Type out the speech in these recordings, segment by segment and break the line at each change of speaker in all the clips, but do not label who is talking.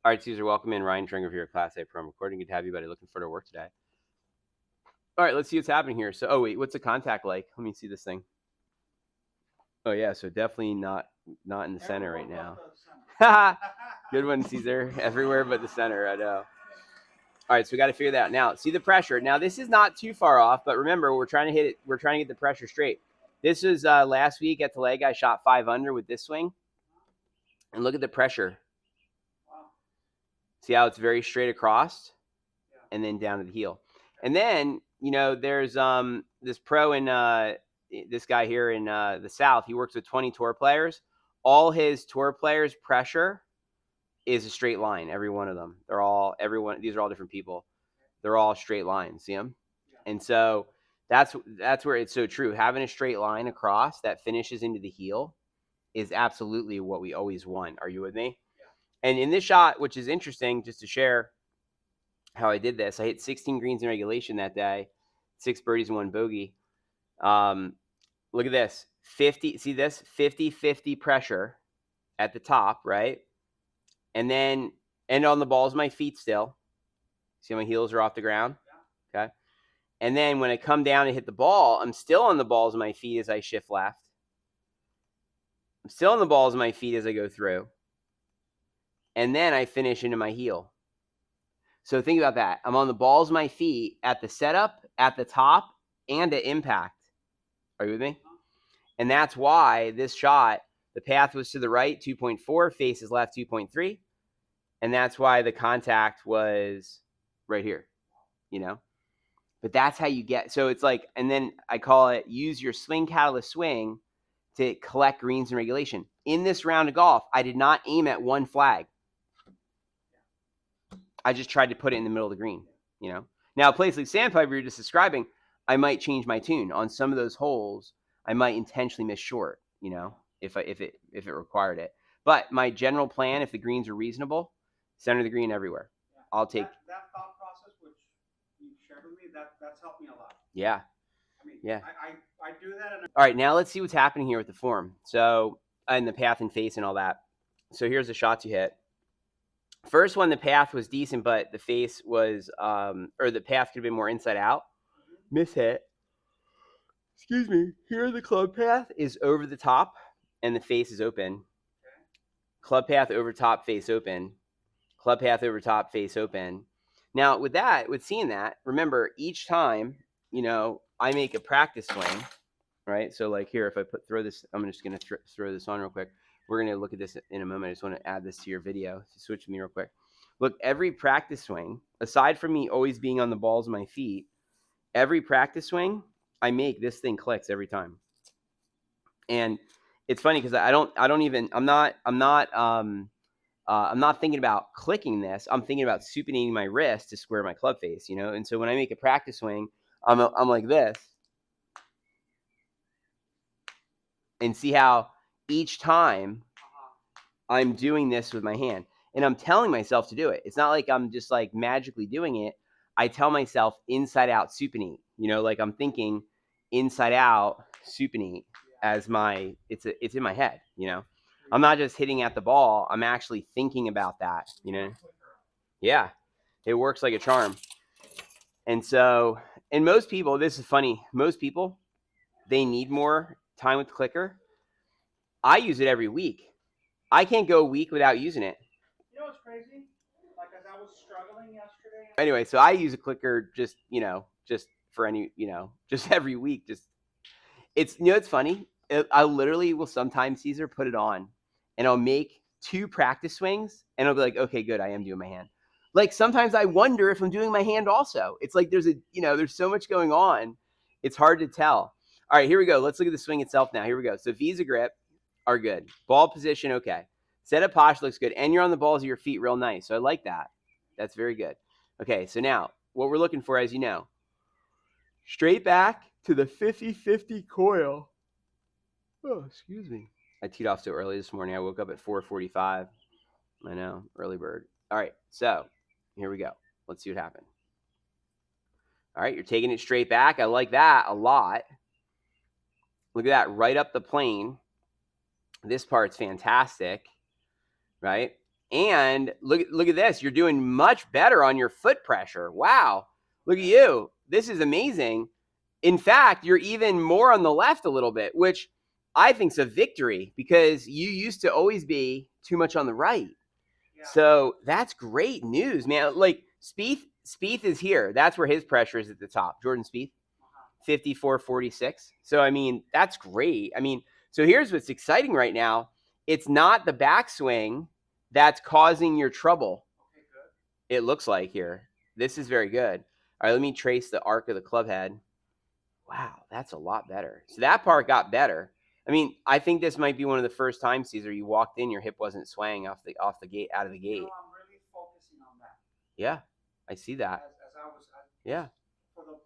All right, Caesar, welcome in. Ryan Trengrove here, Class A Pro. I'm recording. Good to have you, buddy. Looking forward to work today. All right, let's see what's happening here. So, oh wait, what's the contact like? Let me see this thing. Oh yeah, so definitely not in the center right now. Good one, Caesar. Everywhere but the center. I know. All right, so we got to figure that out. Now, see the pressure. Now, this is not too far off, but remember, we're trying to hit it. We're trying to get the pressure straight. This was last week at the leg. I shot 5 under with this swing, and look at the pressure. See how it's very straight across, and then down to the heel. And then, there's this pro in this guy here in the South. He works with 20 tour players. All his tour players' pressure is a straight line. Every one of them. These are all different people. They're all straight lines. See them? And so that's where it's so true. Having a straight line across that finishes into the heel is absolutely what we always want. Are you with me? Yeah. And in this shot, which is interesting, just to share how I did this, I hit 16 greens in regulation that day, 6 birdies and 1 bogey. Look at this. 50-50 pressure at the top, right? And then end on the balls of my feet still. See how my heels are off the ground? Okay. And then when I come down and hit the ball, I'm still on the balls of my feet as I shift left. I'm still on the balls of my feet as I go through. And then I finish into my heel. So think about that. I'm on the balls of my feet at the setup, at the top, and at impact. Are you with me? And that's why this shot, the path was to the right, 2.4, faces left, 2.3. And that's why the contact was right here, But that's how you get. So it's like, and then I call it use your swing catalyst swing to collect greens in regulation. In this round of golf, I did not aim at one flag. I just tried to put it in the middle of the green, Now, a place like Sandpiper you're just describing, I might change my tune. On some of those holes, I might intentionally miss short, if it required it. But my general plan, if the greens are reasonable, center the green everywhere.
Yeah.
I'll take
that thought process, which you shared with me, that's helped me a lot.
Yeah.
I mean,
yeah.
I do that.
All right, now let's see what's happening here with the form. So, and the path and face and all that. So here's the shots you hit. First one, the path was decent, but the face was, or the path could have been more inside out. Miss hit. Excuse me. Here, the club path is over the top, and the face is open.
Okay.
Club path over top, face open. Club path over top, face open. Now, with seeing that, remember each time, I make a practice swing, right? So, like here, if I throw this, I'm just going to throw this on real quick. We're going to look at this in a moment. I just want to add this to your video. So switch with me real quick. Look, every practice swing, aside from me always being on the balls of my feet, every practice swing I make, this thing clicks every time. And it's funny because I'm not thinking about clicking this. I'm thinking about supinating my wrist to square my club face, And so when I make a practice swing, I'm like this. And see how each time I'm doing this with my hand. And I'm telling myself to do it. It's not like I'm just like magically doing it. I tell myself inside out supinate. Like I'm thinking inside out supinate as it's in my head, I'm not just hitting at the ball. I'm actually thinking about that, Yeah. It works like a charm. And so, and most people, this is funny, most people, they need more time with the clicker. I use it every week. I can't go a week without using it.
You know what's crazy? Like, as I was struggling yesterday.
Anyway, so I use a clicker just, just for just every week. It's funny. I literally will sometimes, Caesar, put it on and I'll make 2 practice swings and I'll be like, okay, good. I am doing my hand. Like sometimes I wonder if I'm doing my hand also. It's like there's so much going on. It's hard to tell. All right, here we go. Let's look at the swing itself now. Here we go. So visa grip are good. Ball position, okay. Setup posture looks good. And you're on the balls of your feet real nice. So I like that. That's very good. Okay, so now what we're looking for, as you know, straight back to the 50-50 coil. Oh, excuse me. I teed off so early this morning. I woke up at 4:45. I know, early bird. All right, so here we go. Let's see what happened. All right, you're taking it straight back. I like that a lot. Look at that, right up the plane. This part's fantastic, right? And look at this. You're doing much better on your foot pressure. Wow. Look at you. This is amazing. In fact, you're even more on the left a little bit, which I think is a victory because you used to always be too much on the right.
Yeah.
So that's great news, man. Like Spieth is here. That's where his pressure is at the top. Jordan Spieth, 54.46. So I mean, that's great. I mean, so here's what's exciting right now. It's not the backswing that's causing your trouble.
Okay, good.
It looks like here. This is very good. All right, let me trace the arc of the club head. Wow, that's a lot better. So that part got better. I mean, I think this might be one of the first times, Caesar, you walked in, your hip wasn't swaying off the gate, out of the gate.
You know, I'm really focusing on that.
Yeah, I see that.
As I was,
Yeah.
For the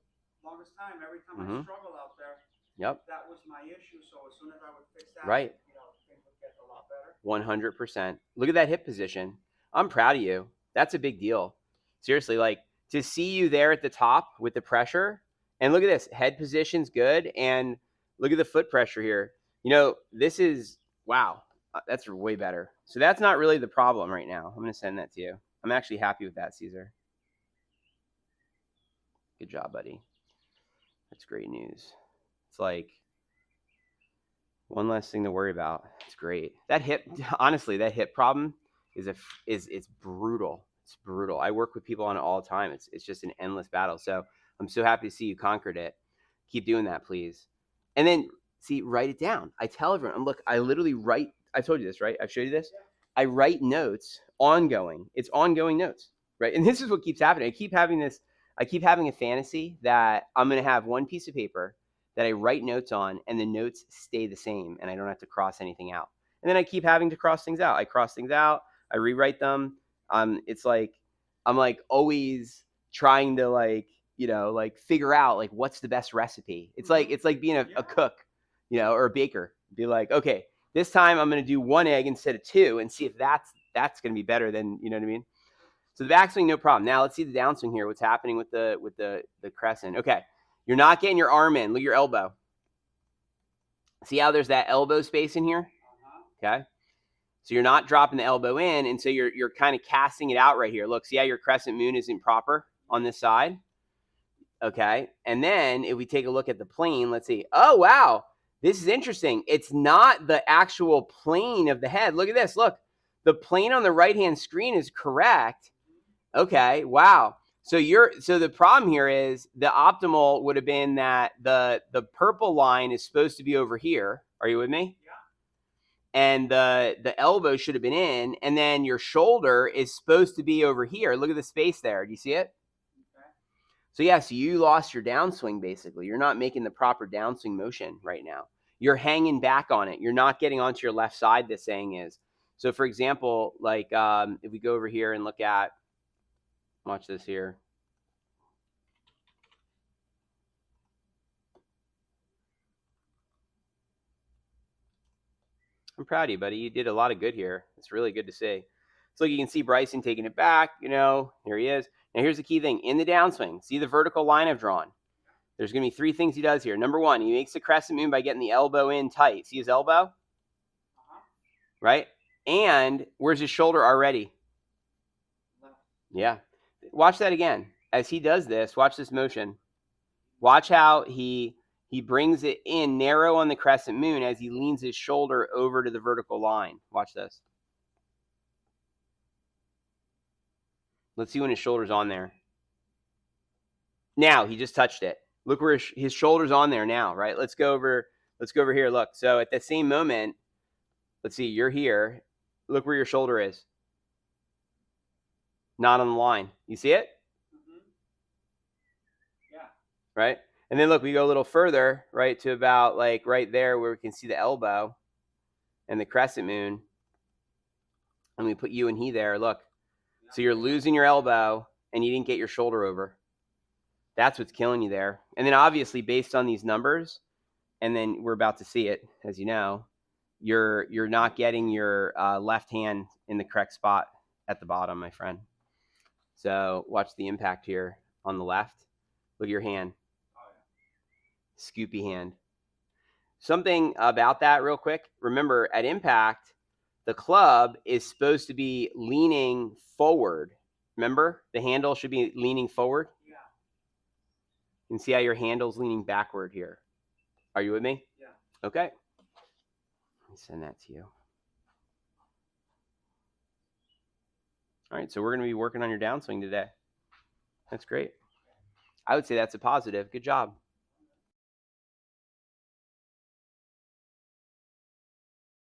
longest time, every time
Mhm.
I struggled out there,
Yep.
that was my issue. So as soon as I would fix that,
Right.
you know, things would get a lot better.
100%. Look at that hip position. I'm proud of you. That's a big deal. Seriously, like to see you there at the top with the pressure, and look at this head position's good, and look at the foot pressure here. You know, this is wow. That's way better. So that's not really the problem right now. I'm going to send that to you. I'm actually happy with that, Caesar. Good job, buddy. That's great news. It's like one less thing to worry about. It's great. That hip, honestly, that hip problem is it's brutal. It's brutal. I work with people on it all the time. It's just an endless battle. So I'm so happy to see you conquered it. Keep doing that, please. And then see, write it down. I tell everyone, look, I literally write. I told you this, right? I've showed you this. I write notes ongoing. It's ongoing notes, right? And this is what keeps happening. I keep having a fantasy that I'm going to have one piece of paper that I write notes on, and the notes stay the same, and I don't have to cross anything out. And then I keep having to cross things out. I cross things out. I rewrite them. It's like I'm like always trying to like figure out like what's the best recipe. It's like being a cook, or a baker. Be like, okay, this time I'm going to do 1 egg instead of 2, and see if that's going to be better than, you know what I mean. So the backswing, no problem. Now let's see the downswing here. What's happening with the crescent? Okay, you're not getting your arm in. Look at your elbow. See how there's that elbow space in here? Okay. So you're not dropping the elbow in, and so you're kind of casting it out right here. Look, see how your crescent moon isn't proper on this side? Okay. And then if we take a look at the plane, let's see. Oh, wow. This is interesting. It's not the actual plane of the head. Look at this. Look, the plane on the right-hand screen is correct. Okay. Wow. So the problem here is the optimal would have been that the purple line is supposed to be over here. Are you with me?
Yeah.
And the elbow should have been in, and then your shoulder is supposed to be over here. Look at the space there. Do you see it?
Okay.
So yeah, so you lost your downswing basically. You're not making the proper downswing motion right now. You're hanging back on it. You're not getting onto your left side, this saying is. So for example, like if we go over here and look at, watch this here. I'm proud of you, buddy. You did a lot of good here. It's really good to see. So you can see Bryson taking it back. Here he is. Now here's the key thing. In the downswing, see the vertical line I've drawn? There's going to be 3 things he does here. Number 1, he makes the crescent moon by getting the elbow in tight. See his elbow? Right? And where's his shoulder already? Yeah. Watch that again. As he does this, watch this motion. Watch how he brings it in narrow on the crescent moon as he leans his shoulder over to the vertical line. Watch this. Let's see when his shoulder's on there. Now, he just touched it. Look where his shoulder's on there now, right? Let's go over here. Look. So at the same moment, let's see, you're here. Look where your shoulder is. Not on the line. You see it?
Mm-hmm. Yeah.
Right? And then look, we go a little further, right, to about like right there where we can see the elbow and the crescent moon. And we put you and he there. Look. So you're losing your elbow and you didn't get your shoulder over. That's what's killing you there. And then obviously based on these numbers, and then we're about to see it, as you know, you're not getting your left hand in the correct spot at the bottom, my friend. So watch the impact here on the left. Look at your hand. Scoopy hand. Something about that real quick. Remember, at impact, the club is supposed to be leaning forward. Remember, the handle should be leaning forward.
Yeah.
You can see how your handle's leaning backward here. Are you with me?
Yeah.
Okay. Let me send that to you. All right, so we're going to be working on your downswing today. That's great. I would say that's a positive. Good job.